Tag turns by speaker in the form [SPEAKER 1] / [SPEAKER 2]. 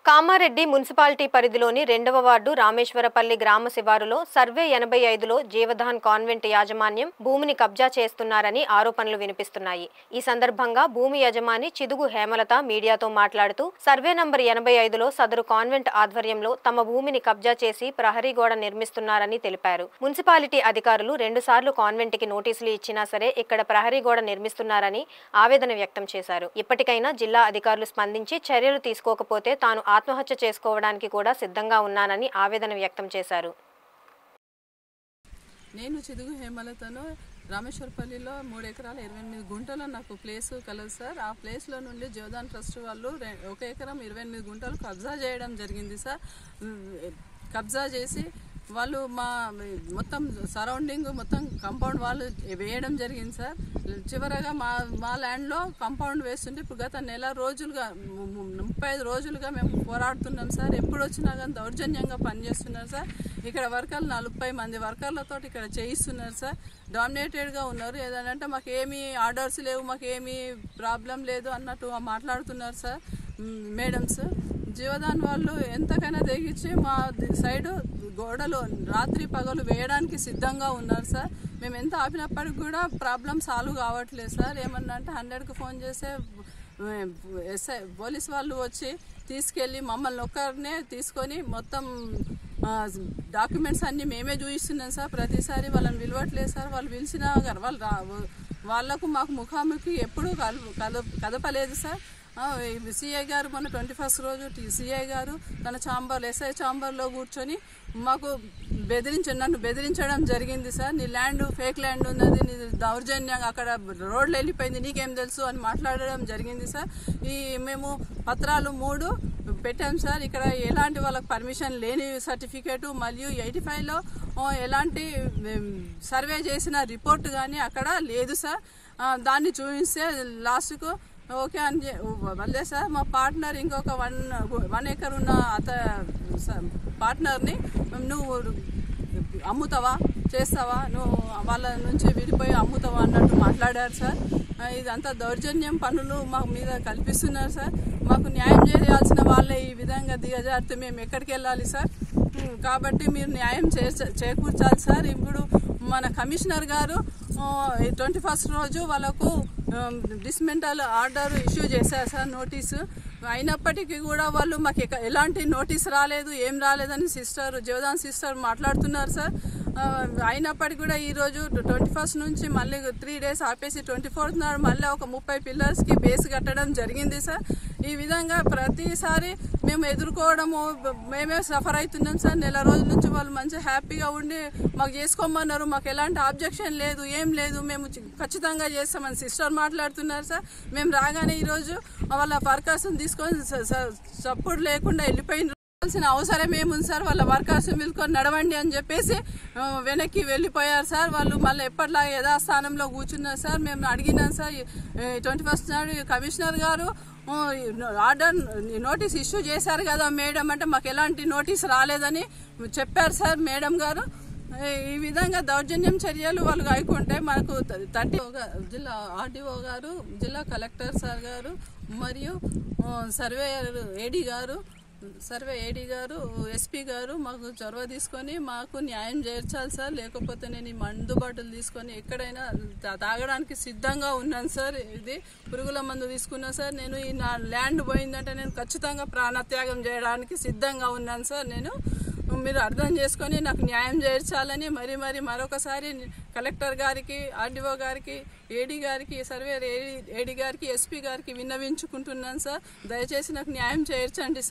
[SPEAKER 1] Kamareddy municipality పరిధిలోని 2వ ward Rameshwarapalli గ్రామ శివారులో సర్వే 85లో జీవధాన్ కాన్వెంట్ యాజమాన్యం భూమిని కబ్జా చేస్తున్నారని ఆరోపణలు వినిపిస్తున్నాయి. ఈ సందర్భంగా భూమి యజమాని చిదుగు హేమలత మీడియాతో మాట్లాడుతూ సర్వే నంబర్ 85లో సదరు కాన్వెంట్ ఆధ్వర్యంలో తమ భూమిని కబ్జా చేసి ప్రహరీ గోడ నిర్మిస్తున్నారని తెలిపారు. మున్సిపాలిటీ అధికారులు 2 సార్లు కాన్వెంట్కి నోటీసులు ఇచ్చినా సరే ఇక్కడ ప్రహరీ గోడ నిర్మిస్తున్నారని ఆవేదన వ్యక్తం చేశారు. ఇప్పటికైనా జిల్లా అధికారులు స్పందించి చర్యలు తీసుకోకపోతే తాను ఆత్మహత్య చేసుకోవడానికి కూడా సిద్ధంగా ఉన్నానని ఆవేదన వ్యక్తం చేశారు.
[SPEAKER 2] నేను చిదుగు హేమలతను రామేశ్వరపల్లిలో 3 ఎకరాల 28 గుంటలు నాకు ప్లేస్ కలదు సార్. ఆ ప్లేస్లో నుండి జీవధాన్ ట్రస్ట్ వాళ్ళు 1 ఎకరం 28 గుంటలు కబ్జా చేయడం జరిగింది సార్. కబ్జా చేసి వాళ్ళు మా మొత్తం సరౌండింగ్ మొత్తం కాంపౌండ్ వాళ్ళు వేయడం జరిగింది సార్. చివరగా మా ల్యాండ్లో కాంపౌండ్ వేస్తుంటే ఇప్పుడు గత నెల రోజులుగా 35 రోజులుగా మేము పోరాడుతున్నాం సార్. ఎప్పుడు వచ్చినా కానీ దౌర్జన్యంగా పనిచేస్తున్నారు సార్. ఇక్కడ వర్కర్లు 40 మంది వర్కర్లతో ఇక్కడ చేయిస్తున్నారు సార్. డామినేటెడ్గా ఉన్నారు. ఏదంటే మాకు ఏమీ ఆర్డర్స్ లేవు, మాకు ఏమీ ప్రాబ్లం లేదు అన్నట్టు మాట్లాడుతున్నారు సార్ మేడమ్స్. జీవధాన్ వాళ్ళు ఎంతకైనా తెగించి మా సైడు గోడలు రాత్రి పగలు వేయడానికి సిద్ధంగా ఉన్నారు సార్. మేము ఎంత ఆపినప్పటికి కూడా ప్రాబ్లం సాల్వ్ కావట్లేదు సార్. ఏమన్నా అంటే 100కి ఫోన్ చేస్తే పోలీస్ వాళ్ళు వచ్చి తీసుకెళ్ళి మమ్మల్ని ఒక్కరినే తీసుకొని మొత్తం డాక్యుమెంట్స్ అన్నీ మేమే చూపిస్తున్నాం సార్. ప్రతిసారి వాళ్ళని పిలవట్లేదు సార్. వాళ్ళు పిలిచినా వాళ్ళకు మాకు ముఖాముఖి ఎప్పుడూ కదపలేదు సార్. సిఐ గారు మొన్న 21st రోజు సిఐ గారు తన ఎస్ఐ ఛాంబర్లో కూర్చొని మాకు నన్ను బెదిరించడం జరిగింది సార్. నీ ల్యాండ్ ఫేక్ ల్యాండ్ ఉన్నది, నీ దౌర్జన్యంగా అక్కడ రోడ్లు వెళ్ళిపోయింది, నీకేం తెలుసు అని మాట్లాడడం జరిగింది సార్. మేము పత్రాలు 3 పెట్టాం సార్. ఇక్కడ ఎలాంటి వాళ్ళకి పర్మిషన్ లేని సర్టిఫికేటు మరియు 85లో ఎలాంటి సర్వే చేసిన రిపోర్ట్ కానీ అక్కడ లేదు సార్. దాన్ని చూపిస్తే లాస్ట్కు ఓకే అని వల్లే సార్. మా పార్ట్నర్ ఇంకొక 1 ఎకర్ ఉన్న పార్ట్నర్ని నువ్వు అమ్ముతావా చేస్తావా, నువ్వు వాళ్ళ నుంచి విడిపోయి అమ్ముతావా అన్నట్టు మాట్లాడారు సార్. ఇదంతా దౌర్జన్యం పనులు మా మీద కల్పిస్తున్నారు సార్. మాకు న్యాయం చేయాల్సిన వాళ్ళే ఈ విధంగా దిగజారితే మేము ఎక్కడికి వెళ్ళాలి సార్. కాబట్టి మీరు న్యాయం చేకూర్చాలి సార్. ఇప్పుడు మన కమిషనర్ గారు 21st రోజు వాళ్ళకు డిస్మెంటల్ ఆర్డర్ ఇష్యూ చేశారు సార్, నోటీసు. అయినప్పటికీ కూడా వాళ్ళు మాకు ఎలాంటి నోటీస్ రాలేదు, ఏం రాలేదని జీవధాన్ సిస్టర్ మాట్లాడుతున్నారు సార్. అయినప్పటికీ కూడా ఈరోజు 21st నుంచి మళ్ళీ 3 డేస్ ఆపేసి 24th నాడు మళ్ళీ ఒక 30 పిల్లర్స్కి బేస్ కట్టడం జరిగింది సార్. ఈ విధంగా ప్రతిసారి మేము ఎదుర్కోవడము మేమే సఫర్ అవుతున్నాం సార్. నెల రోజుల నుంచి వాళ్ళు మంచిగా హ్యాపీగా ఉండి మాకు చేసుకోమన్నారు. మాకు ఎలాంటి ఆబ్జెక్షన్ లేదు, ఏం లేదు, మేము ఖచ్చితంగా చేస్తామని సిస్టర్ మాట్లాడుతున్నారు సార్. మేము రాగానే ఈరోజు వాళ్ళ వర్కర్స్ని తీసుకొని సపోర్ట్ లేకుండా వెళ్ళిపోయిన అవసరం ఏముంది సార్. వాళ్ళ వర్కర్స్ పిలుచుకొని నడవండి అని చెప్పేసి వెనక్కి వెళ్ళిపోయారు సార్. వాళ్ళు మళ్ళీ ఎప్పటిలాగా యథాస్థానంలో కూర్చున్నారు సార్. మేము అడిగినాం సార్. 21st నాడు కమిషనర్ గారు ఆర్డర్ నోటీస్ ఇష్యూ చేశారు కదా మేడం అంటే మాకు ఎలాంటి నోటీస్ రాలేదని చెప్పారు సార్ మేడం గారు. ఈ విధంగా దౌర్జన్యం చర్యలు వాళ్ళు గాయకుంటే మనకు 30 జిల్లా ఆర్డీఓ గారు, జిల్లా కలెక్టర్ సార్ గారు మరియు సర్వే ఏడీ గారు ఎస్పీ గారు మాకు చొరవ తీసుకొని మాకు న్యాయం చేర్చాలి సార్. లేకపోతే నేను ఈ మందు బాటిల్ తీసుకొని ఎక్కడైనా తాగడానికి సిద్ధంగా ఉన్నాను సార్. ఇది పురుగుల మందు తీసుకున్నా సార్. నేను ఈ నా ల్యాండ్ పోయిందంటే నేను ఖచ్చితంగా ప్రాణత్యాగం చేయడానికి సిద్ధంగా ఉన్నాను సార్. మీరు అర్థం చేసుకొని నాకు న్యాయం చేర్చాలని మరొకసారి కలెక్టర్ గారికి, ఆర్డీఓ గారికి, ఏడీ గారికి, సర్వే ఏడీ గారికి, ఎస్పీ గారికి విన్నవించుకుంటున్నాను సార్. దయచేసి నాకు న్యాయం చేర్చండి సార్.